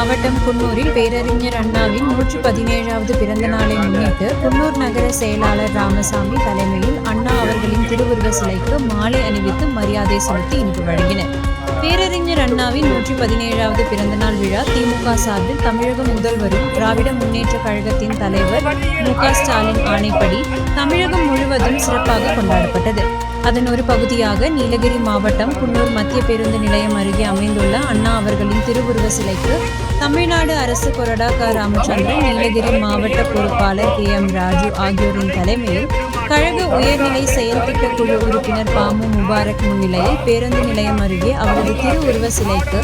மாவட்டம் குன்னூரில் பேரறிஞர் அண்ணாவின் 117வது பிறந்த நாளை முன்னிட்டு குன்னூர் நகர செயலாளர் ராமசாமி தலைமையில் அண்ணா அவர்களின் திருவுருவ சிலைக்கு மாலை அணிவித்து மரியாதை செலுத்தி இன்று வழங்கினர். பேரறிஞர் அண்ணாவின் 117வது பிறந்தநாள் விழா திமுக சார்பில் தமிழக முதல்வரும் திராவிட முன்னேற்ற கழகத்தின் தலைவர் மு.க. ஸ்டாலின் ஆணைப்படி தமிழகம் முழுவதும் சிறப்பாக கொண்டாடப்பட்டது. அதன் ஒரு பகுதியாக நீலகிரி மாவட்டம் குன்னூர் மத்திய பேருந்து நிலையம் அருகே அமைந்துள்ள அண்ணா அவர்களின் திருவுருவ சிலைக்கு தமிழ்நாடு அரசு கொறடா க. ராமச்சந்திரன், நீலகிரி மாவட்ட பொறுப்பாளர் கே.எம். ராஜு ஆகியோரின் தலைமையில் கழக உயர்நிலை செயல் திட்ட குழு உறுப்பினர் பாமு முபாரக் முன்னிலையில் பேருந்து நிலையம் அருகே அவரது திருவுருவ சிலைக்கு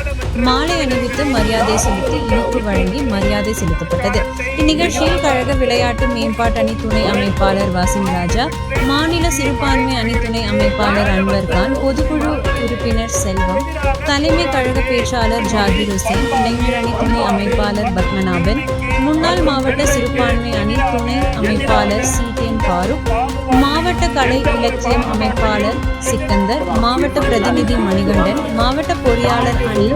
மாலை அணிவித்து மரியாதை செலுத்தி இனிப்பு வழங்கி மரியாதை செலுத்தப்பட்டது. இந்நிகழ்ச்சியில் கழக விளையாட்டு மேம்பாட்டு அணி துணை அமைப்பாளர் வாசிம் ராஜா, மாநில சிறுபான்மை அணி துணை அமைப்பாளர் அன்வர் கான், பொதுக்குழு உறுப்பினர் செல்வம், தலைமை கழக பேச்சாளர் ஜாகிர் ஹுசேன், இளைஞர் அணி துணை அமைப்பாளர் பத்மநாபன், முன்னாள் மாவட்ட சிறுபான்மை அணி துணை அமைப்பாளர் சி.டி.என். ஃபாரூக், மாவட்ட கலை இலக்கியம் அமைப்பாளர் சிக்கந்தர், மாவட்ட பிரதிநிதி மணிகண்டன், மாவட்ட பொறியாளர் அணி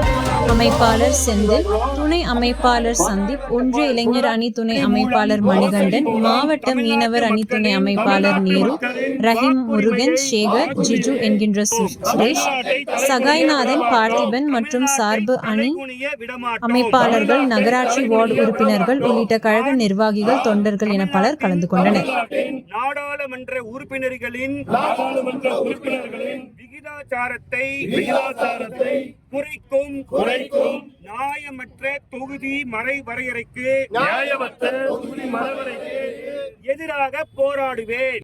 அமைப்பாளர் செந்தில், துணை அமைப்பாளர் சந்தீப், ஒன்றிய இளைஞர் அணி துணை அமைப்பாளர் மணிகண்டன், மாவட்ட மீனவர் அணி துணை அமைப்பாளர் நேரு, ரஹீம், முருகன், சேகர், ஜிஜு என்கின்ற சுரேஷ், சகாய்நாதன், பார்த்திபன் மற்றும் சார்பு அணி அமைப்பாளர்கள், நகராட்சி வார்டு உறுப்பினர்கள் உள்ளிட்ட கழக நிர்வாகிகள், தொண்டர்கள் என பலர் கலந்து கொண்டனர். நாடாளுமன்ற உறுப்பினர்களின் விகிதாச்சாரத்தை குறைக்கும் நியாயமற்ற தொகுதி மறுவரையறைக்கு எதிராக போராடுவேன்.